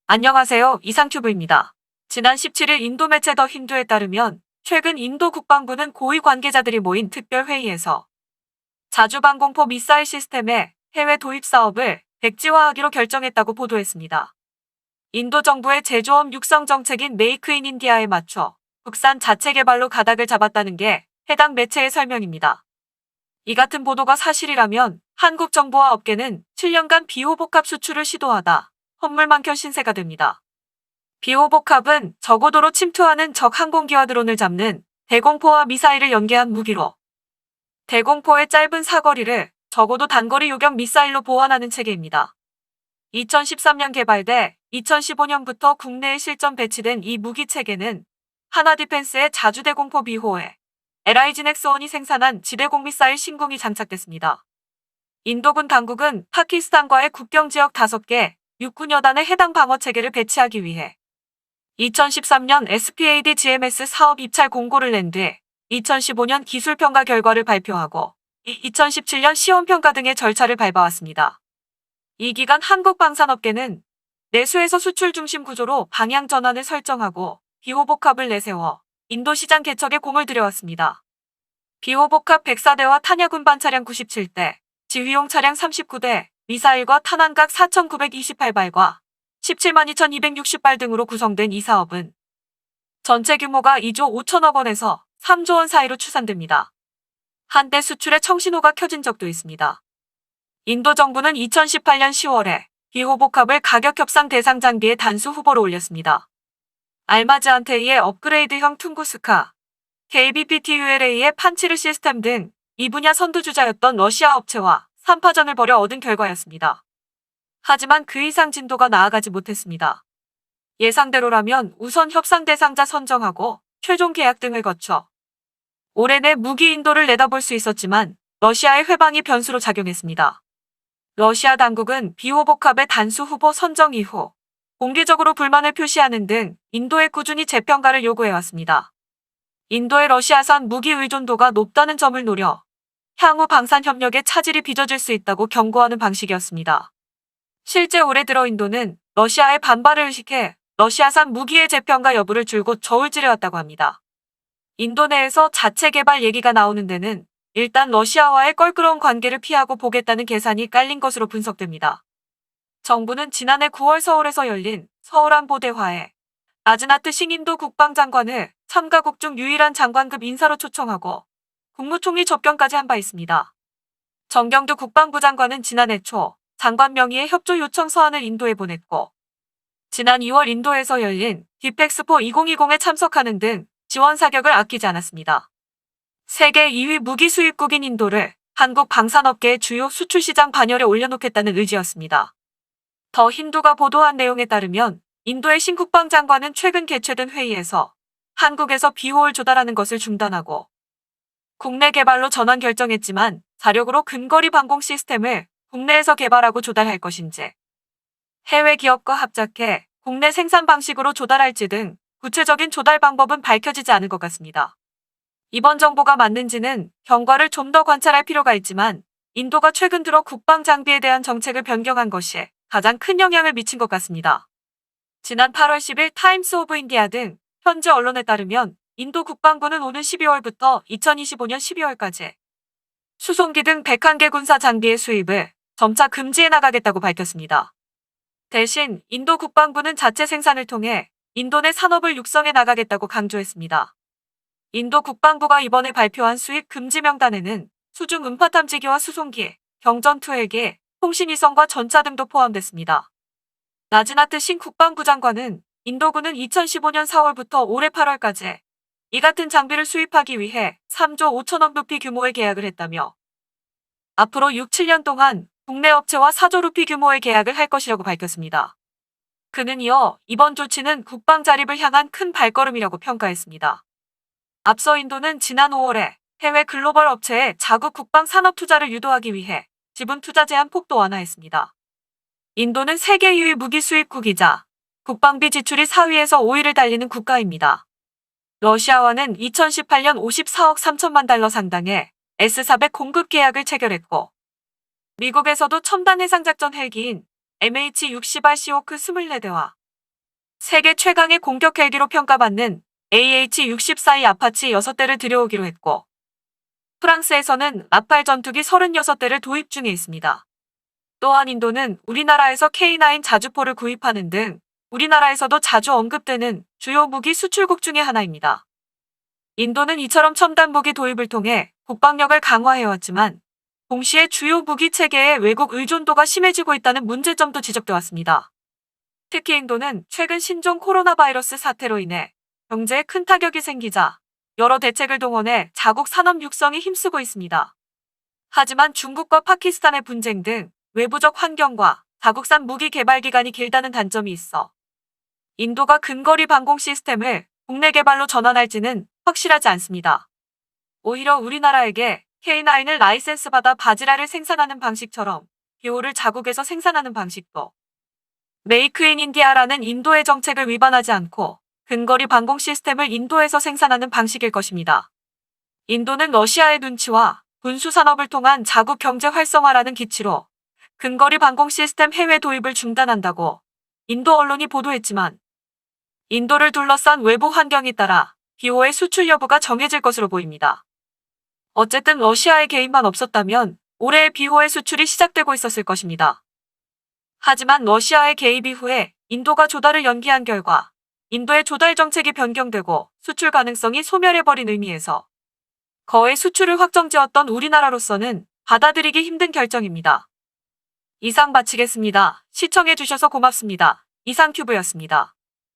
안녕하세요. 이상큐브입니다. 지난 17일 인도 매체 더 힌두에 따르면 최근 인도 국방부는 고위 관계자들이 모인 특별회의에서 자주방공포 미사일 시스템의 해외 도입 사업을 백지화하기로 결정했다고 보도했습니다. 인도 정부의 제조업 육성 정책인 메이크 인 인디아에 맞춰 국산 자체 개발로 가닥을 잡았다는 게 해당 매체의 설명입니다. 이 같은 보도가 사실이라면 한국 정부와 업계는 7년간 비호복합 수출을 시도하다 헛물만켜 신세가 됩니다. 비호복합은 저고도로 침투하는 적 항공기와 드론을 잡는 대공포와 미사일을 연계한 무기로 대공포의 짧은 사거리를 적어도 단거리 요격 미사일로 보완하는 체계입니다. 2013년 개발돼 2015년부터 국내에 실전 배치된 이 무기 체계는 하나디펜스의 자주대공포 비호에 LIG넥스1이 생산한 지대공 미사일 신궁이 장착됐습니다. 인도군 당국은 파키스탄과의 국경 지역 5개 육군 여단에 해당 방어 체계를 배치하기 위해 2013년 SPAD GMS 사업 입찰 공고를 낸 뒤 2015년 기술평가 결과를 발표하고 2017년 시험평가 등의 절차를 밟아왔습니다. 이 기간 한국 방산업계는 내수에서 수출 중심 구조로 방향 전환을 설정하고 비호복합을 내세워 인도 시장 개척에 공을 들여왔습니다. 비호복합 104대와 탄약 운반 차량 97대, 지휘용 차량 39대, 미사일과 탄환각 4,928발과 172,260발 등으로 구성된 이 사업은 전체 규모가 2조 5천억 원에서 3조 원 사이로 추산됩니다. 한때 수출에 청신호가 켜진 적도 있습니다. 인도 정부는 2018년 10월에 비호복합을 가격 협상 대상 장비의 단수 후보로 올렸습니다. 알마즈한테이의 업그레이드형 퉁구스카, KBPTULA의 판치르 시스템 등 이 분야 선두주자였던 러시아 업체와 3파전을 벌여 얻은 결과였습니다. 하지만 그 이상 진도가 나아가지 못했습니다. 예상대로라면 우선 협상 대상자 선정하고 최종 계약 등을 거쳐 올해 내 무기 인도를 내다볼 수 있었지만 러시아의 회방이 변수로 작용했습니다. 러시아 당국은 비호복합의 단수 후보 선정 이후 공개적으로 불만을 표시하는 등 인도에 꾸준히 재평가를 요구해왔습니다. 인도의 러시아산 무기 의존도가 높다는 점을 노려 향후 방산 협력에 차질이 빚어질 수 있다고 경고하는 방식이었습니다. 실제 올해 들어 인도는 러시아의 반발을 의식해 러시아산 무기의 재평가 여부를 줄곧 저울질해왔다고 합니다. 인도 내에서 자체 개발 얘기가 나오는 데는 일단 러시아와의 껄끄러운 관계를 피하고 보겠다는 계산이 깔린 것으로 분석됩니다. 정부는 지난해 9월 서울에서 열린 서울안보대화에 아즈나트 싱인도 국방장관을 참가국 중 유일한 장관급 인사로 초청하고 국무총리 접견까지 한 바 있습니다. 정경두 국방부 장관은 지난해 초 장관 명의의 협조 요청 서한을 인도에 보냈고 지난 2월 인도에서 열린 디펙스포 2020에 참석하는 등 지원 사격을 아끼지 않았습니다. 세계 2위 무기 수입국인 인도를 한국 방산업계의 주요 수출 시장 반열에 올려놓겠다는 의지였습니다. 더 힌두가 보도한 내용에 따르면 인도의 신국방장관은 최근 개최된 회의에서 한국에서 비호를 조달하는 것을 중단하고 국내 개발로 전환 결정했지만 자력으로 근거리 방공 시스템을 국내에서 개발하고 조달할 것인지 해외 기업과 합작해 국내 생산 방식으로 조달할지 등 구체적인 조달 방법은 밝혀지지 않은 것 같습니다. 이번 정보가 맞는지는 경과를 좀 더 관찰할 필요가 있지만 인도가 최근 들어 국방 장비에 대한 정책을 변경한 것이 가장 큰 영향을 미친 것 같습니다. 지난 8월 10일 타임스 오브 인디아 등 현지 언론에 따르면 인도 국방부는 오는 12월부터 2025년 12월까지 수송기 등 101개 군사 장비의 수입을 점차 금지해 나가겠다고 밝혔습니다. 대신 인도 국방부는 자체 생산을 통해 인도 내 산업을 육성해 나가겠다고 강조했습니다. 인도 국방부가 이번에 발표한 수입 금지 명단에는 수중 음파 탐지기와 수송기, 경전투 헬기, 통신위성과 전차 등도 포함됐습니다. 나즈나트 싱 국방부 장관은 인도군은 2015년 4월부터 올해 8월까지 이 같은 장비를 수입하기 위해 3조 5천억 루피 규모의 계약을 했다며 앞으로 6, 7년 동안 국내 업체와 4조 루피 규모의 계약을 할 것이라고 밝혔습니다. 그는 이어 이번 조치는 국방 자립을 향한 큰 발걸음이라고 평가했습니다. 앞서 인도는 지난 5월에 해외 글로벌 업체의 자국 국방 산업 투자를 유도하기 위해 지분 투자 제한 폭도 완화했습니다. 인도는 세계 2위 무기 수입국이자 국방비 지출이 4위에서 5위를 달리는 국가입니다. 러시아와는 2018년 54억 3천만 달러 상당의 S-400 공급 계약을 체결했고 미국에서도 첨단 해상작전 헬기인 MH-60R 시호크 24대와 세계 최강의 공격 헬기로 평가받는 AH-64E 아파치 6대를 들여오기로 했고, 프랑스에서는 라팔 전투기 36대를 도입 중에 있습니다. 또한 인도는 우리나라에서 K9 자주포를 구입하는 등 우리나라에서도 자주 언급되는 주요 무기 수출국 중의 하나입니다. 인도는 이처럼 첨단 무기 도입을 통해 국방력을 강화해왔지만 동시에 주요 무기 체계의 외국 의존도가 심해지고 있다는 문제점도 지적돼 왔습니다. 특히 인도는 최근 신종 코로나 바이러스 사태로 인해 경제에 큰 타격이 생기자 여러 대책을 동원해 자국 산업 육성에 힘쓰고 있습니다. 하지만 중국과 파키스탄의 분쟁 등 외부적 환경과 자국산 무기 개발 기간이 길다는 단점이 있어 인도가 근거리 방공 시스템을 국내 개발로 전환할지는 확실하지 않습니다. 오히려 우리나라에게 K9을 라이센스 받아 바지라를 생산하는 방식처럼 기호를 자국에서 생산하는 방식도 메이크 인 인디아라는 인도의 정책을 위반하지 않고 근거리 방공 시스템을 인도에서 생산하는 방식일 것입니다. 인도는 러시아의 눈치와 군수 산업을 통한 자국 경제 활성화라는 기치로 근거리 방공 시스템 해외 도입을 중단한다고 인도 언론이 보도했지만 인도를 둘러싼 외부 환경에 따라 기호의 수출 여부가 정해질 것으로 보입니다. 어쨌든 러시아의 개입만 없었다면 올해 비호의 수출이 시작되고 있었을 것입니다. 하지만 러시아의 개입 이후에 인도가 조달을 연기한 결과 인도의 조달 정책이 변경되고 수출 가능성이 소멸해버린 의미에서 거의 수출을 확정지었던 우리나라로서는 받아들이기 힘든 결정입니다. 이상 마치겠습니다. 시청해주셔서 고맙습니다. 이상큐브였습니다.